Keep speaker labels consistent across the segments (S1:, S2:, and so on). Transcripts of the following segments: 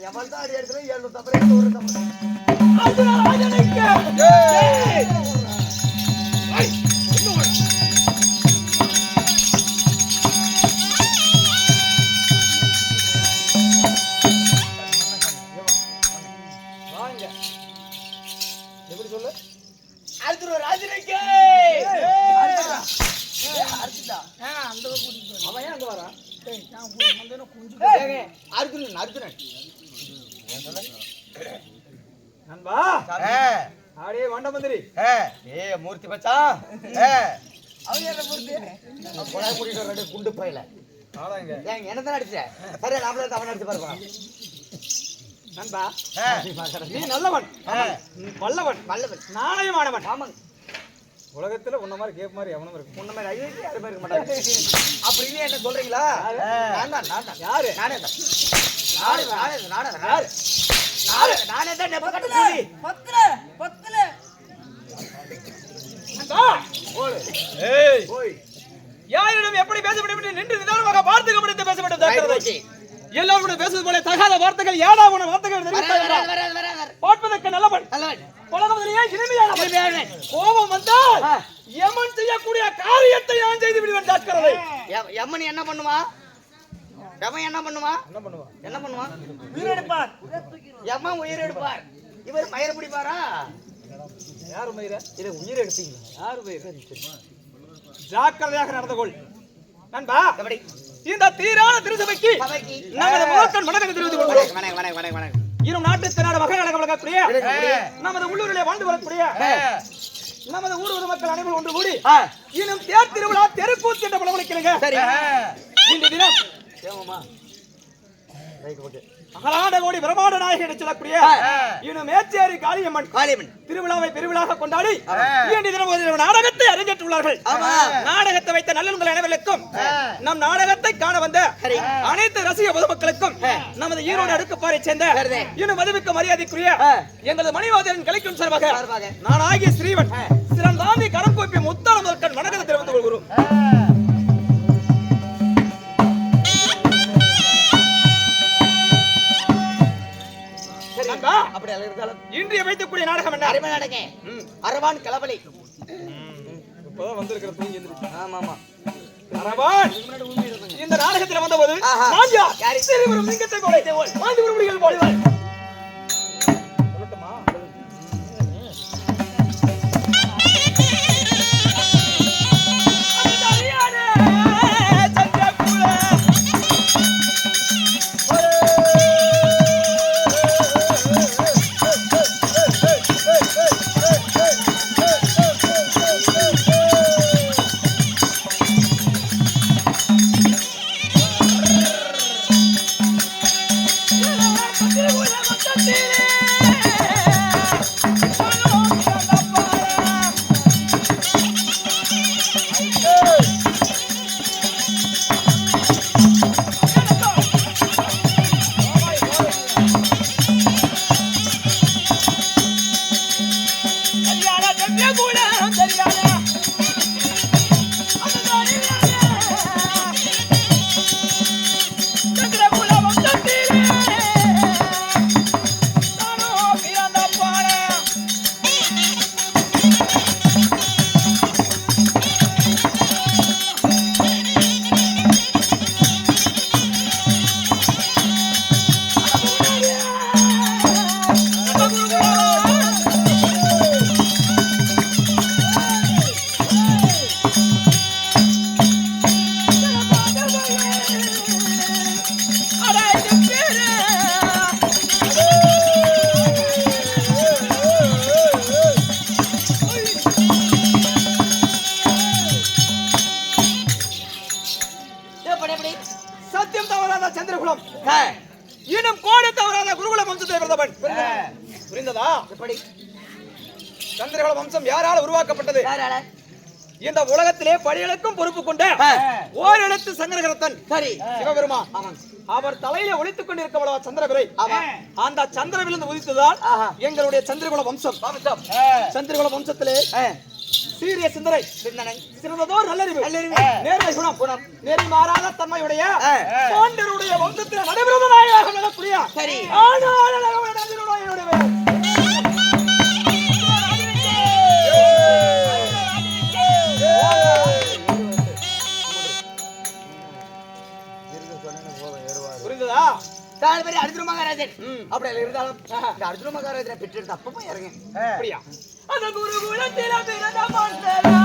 S1: எவன் தான் அடி எடுத்து 7 தப்பறே ஒரு தப்பறே
S2: அர்ஜுன ராஜனுக்கு
S1: எப்படி சொல்லு
S2: அர்ஜுன ராஜனுக்கு
S1: அர்ஜுனா
S2: அந்த கூட்டிட்டு
S1: அவன் ஏன் அங்க வரான்
S2: அர்ஜுனன் அர்ஜுனன்
S1: நண்பா ஆடே வண்ட மந்திரி
S2: மூர்த்தி மச்சான்
S1: அவங்க என்ன மூர்த்தி
S2: கொலை கூட்டிட்டு ரெண்டு குண்டு பையில
S1: ஆடாங்க
S2: ஏன் என்ன தான் அடிச்ச சரியா நாமளே அவன் அடிச்சு பாருப்பா
S1: நண்பா நீ நல்லவன் வல்லவன்
S2: வல்லவன்
S1: நாணயமானவன்
S2: ஆமாங்க
S1: உலகத்துல உன்ன மாதிரி கேப் மாதிரி எவனும் இருக்கு
S2: முன்ன மாதிரி ஐயோ யாரும் இருக்க மாட்டாங்க அப்படின்னு என்ன சொல்றீங்களா நான் தான்
S1: யாரு
S2: நானே தான் நானே தான் நெப்ப கட்ட சொல்லி
S3: பத்துல
S1: ஏய் ஓய் யாரிடம் எப்படி பேச வேண்டும் என்று நின்று நிதானமாக வார்த்தைகள் படித்து பேச வேண்டும் ஜாக்கிரதை எல்லாரோட பேசுவது போல தகாத வார்த்தைகள் ஏடாவன வார்த்தைகள் தெரிவித்தார்கள் பார்ப்பதற்கு நல்லவன் உலகத்திலேயே இனிமையானவன் கோபம் வந்தால் யமன் செய்யக்கூடிய காரியத்தை நான் செய்து விடுவேன் ஜாக்கிரதை
S2: யமன் என்ன பண்ணுவான் யமன் என்ன பண்ணுவான்
S1: என்ன பண்ணுவான்
S2: உயிர் எடுப்பார் யமன் உயிர் எடுப்பார் இவர் மயிர் பிடிப்பாரா
S1: யாரு மயிர இதை உயிர் எடுத்தீங்க யாரு மயிர ஜாக்கிரதையாக நடந்து கொள் நண்பா
S2: எப்படி
S1: இந்த தீரான திருசபைக்கு நமது முதற்கண் வணக்கம் தெரிவித்துக் கொள்கிறோம் இரும் நாட்டுக்கு நாடு வகை நடக்க வழங்கக்கூடிய நமது உள்ளூரிலே வாழ்ந்து வரக்கூடிய நமது ஊர் மக்கள் அனைவரும் ஒன்று கூடி இன்னும் தேர் திருவிழா தெருக்கூத்து என்ற பலவழிக்கிறீங்க இந்த தினம் அகலாண்ட கோடி பிரமாண்ட நாயகன் சொல்லக்கூடிய இன்னும் மேச்சேரி காளியம்மன் திருவிழாவை பெருவிழாக கொண்டாடி இன்றைய தினம் ஒரு நாடகத்தை அரங்கேற்றுள்ளார்கள் நாடகத்தை வைத்த நல்லுங்கள் அனைவருக்கும் நம் நாடகத்தை காண வந்த அனைத்து ரசிக பொதுமக்களுக்கும் நமது ஈரோடு அடுக்குப்பாறை சேர்ந்த இன்னும் மதிமிக்க மரியாதைக்குரிய எங்களது மணிவாதன் கலைக்கும் சார்பாக நான் ஆகிய ஸ்ரீவன் சிறந்தாந்தி கரம் கூப்பி முத்தான முதற்கண் வணக்கத்தை தெரிவித்துக் கொள்கிறோம்
S2: அப்படி இருந்தாலும்
S1: இன்றைய வைத்துக்கூடிய நாடகம் என்ன
S2: அருமை நாடகம் அரவான் கலவலை
S1: இப்பதான் வந்திருக்கிற தூங்கி எந்திரிச்சு
S2: ஆமா
S1: அரவான் இந்த நாடகத்தில் வந்தபோது நான் யார் சிறுவரும் லிங்கத்தை கொலைத்தே போல் வாழ்ந்து விடுங்கள் போடுவார் சொல்லட்டுமா சத்தியம் தவறாத சந்திரகுலம் இன்னும் கோடி தவறாத குருகுல வம்சத்தை பிறந்தவன் புரிந்ததா
S2: எப்படி
S1: சந்திரகுல வம்சம் யாரால உருவாக்கப்பட்டது இந்த உலகத்திலே பழிகளுக்கும் பொறுப்பு கொண்ட ஓரெழுத்து சங்கரகரத்தன்
S2: சரி
S1: சிவபெருமான் அவர் தலையில ஒளித்துக் கொண்டிருக்க சந்திரகுரை அந்த சந்திரவிலிருந்து உதித்ததால் எங்களுடைய சந்திரகுல வம்சம் சந்திரகுல வம்சத்திலே சீரிய சிந்தனை சிறந்ததோர் நல்லறிவு நேர்மை குணம் நெறி மாறாத தன்மையுடைய பாண்டருடைய வம்சத்தில் நடைபெறுவதாக நடக்கூடிய
S2: சரி.
S1: ஆனால் அழகான நந்தினோட என்னுடைய பெயர். புரிந்ததா?
S2: தாழ் பேரு அர்ஜுன மகாராஜன். அப்படி இருந்தாலும் இந்த அர்ஜுன மகாராஜனை பெற்றெடுத்து அப்பமா இறங்க.
S1: அப்படியா? அந்த குருகுலத்தில பிறந்த மன்னரா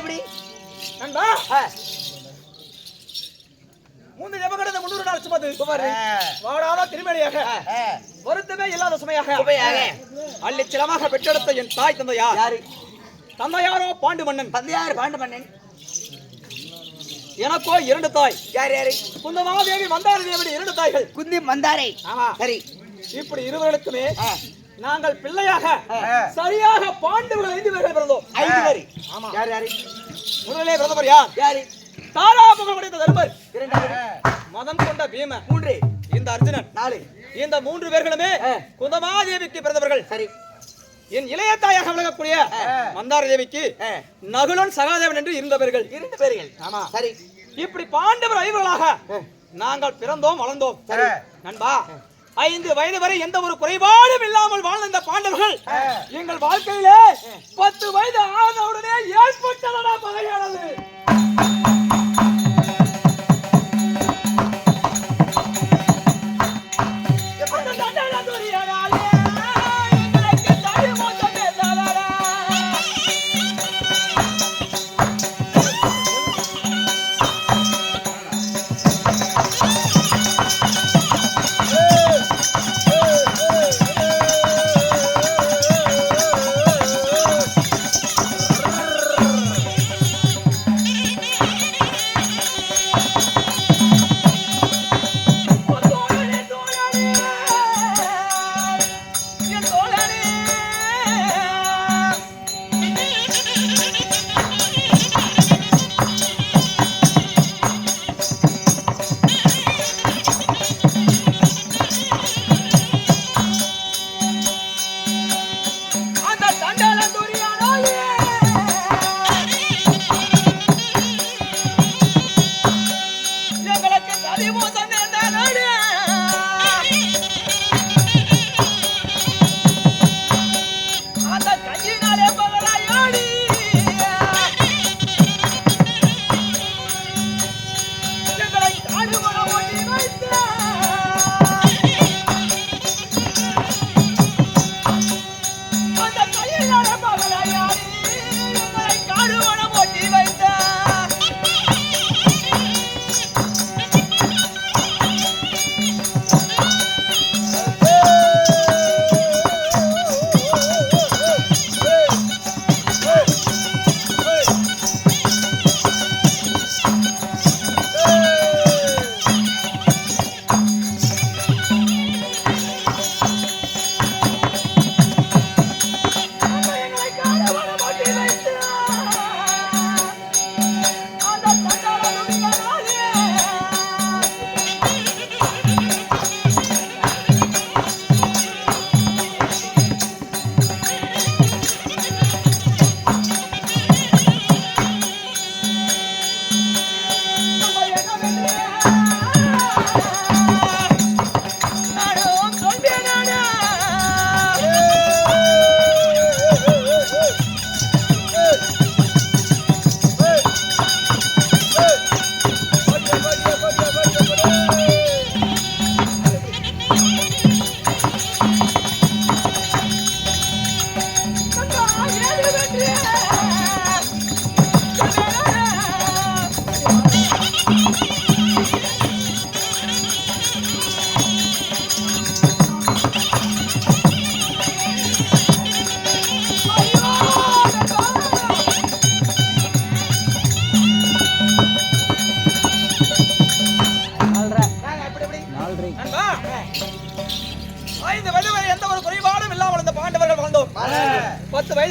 S2: எப்படி
S1: நண்பா மூன்று ஜபகடந்த 300 நாள் சுமது வாடாத திருமணியாக வருத்தமே இல்லாத சுமையாக அள்ளிச்சிலமாக பெற்றெடுத்த என் தாய் தந்தையார்
S2: யாரு?
S1: தந்தையாரோ பாண்டு மன்னன்.
S2: தந்தையார் பாண்டு மன்னன்.
S1: எனக்கோ 2 தாய்.
S2: யார் யாரு?
S1: குந்தமாதேவி மந்தார தேவி 2 தாய்கள்.
S2: குந்தி மந்தாரை.
S1: ஆமா
S2: சரி.
S1: இப்படி இருவர்களுக்குமே நாங்கள் பிள்ளையாக சரியாக பாண்டவர்கள் 5 பேர்கள் பிறந்தோம்.
S2: 5 பேர்.
S1: ஆமா.
S2: யார் யாரு?
S1: முதலிலே பிறந்தவர் யார்?
S2: யாரு?
S1: தாராபுரம் உடைத்த தர்மர்.
S2: 2.
S1: மதம் கொண்ட பீம.
S2: 3.
S1: இந்த அர்ஜுனன்.
S2: 4.
S1: இந்த 3 பேர்களுமே குந்தமாதேவிக்கு பிறந்தவர்கள்.
S2: சரி.
S1: என் இளைய தாயாக விளங்கக்கூடிய மந்தார தேவிக்கு நகுலன் சகாதேவன் என்று 2 பேர்கள்.
S2: 2 பேர்கள்.
S1: ஆமா.
S2: சரி.
S1: இப்படி பாண்டவர் 5 நாங்கள் பிறந்தோம் வளர்ந்தோம். நண்பா 5 வயது வரை எந்த ஒரு குறைபாடும் இல்லாமல் வாழ்ந்த இந்த பாண்டவர்கள் எங்கள் வாழ்க்கையிலே 10 வயது ஆனவுடனே ஏற்பட்டதடா பகையானது.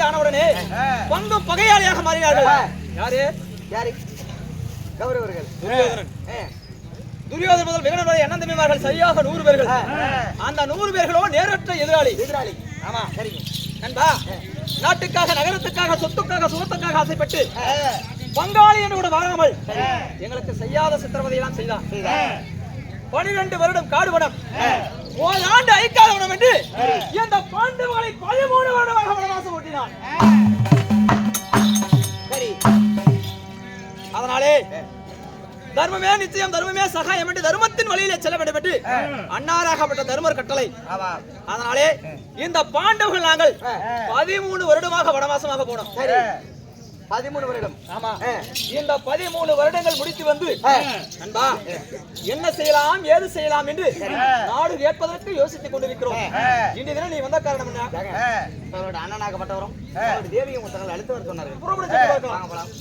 S1: வயது ஆனவுடனே பங்கும் பகையாளியாக மாறினார்கள். யாரு?
S2: யாரு? கௌரவர்கள்.
S1: துரியோதனன். துரியோதனன் முதல் விகடன் வரை அண்ணன் தம்பிமார்கள் சரியாக 100 பேர்கள். அந்த 100 பேர்களோ நேரற்ற எதிராளி.
S2: ஆமா, சரிங்க.
S1: நண்பா, நாட்டுக்காக, நகரத்துக்காக, சொத்துக்காக, சுகத்துக்காக ஆசைப்பட்டு பங்காளி என்று கூட வாழாமல் எங்களுக்கு செய்யாத சித்திரவதையெல்லாம் செய்தான். 12 வருடம் காடுவனம், ஓராண்டு ஐக்காதவனம் என்று இந்த பாண்டவர்களை 13 வருடமாக வனவாசம் ஓட்டினான்.
S2: சரி.
S1: அதனாலே தர்மமே நிச்சயம், தர்மமே சகாயம் என்று தர்மத்தின் வழியிலே செல்ல வேண்டும் என்று அன்னாராகப்பட்ட தர்மர் கட்டளை. அதனாலே இந்த பாண்டவர்கள் நாங்கள் 13 வருடமாக வனவாசமாக போனோம்.
S2: சரி. 13 வருடம்.
S1: ஆமா. இந்த 13 வருடங்கள் முடித்து வந்து நண்பா என்ன செய்யலாம் ஏது செய்யலாம் என்று நாடு கேட்பதற்கு யோசித்துக் கொண்டிருக்கிறோம். இன்றைய தினம் நீ வந்த காரணம் என்ன?
S2: அவரோட அண்ணனாகப்பட்டவரும் தேவியும் தங்களை அழுத்தவர் சொன்னார்கள்.
S1: புறப்பட்டு பார்க்கலாம்.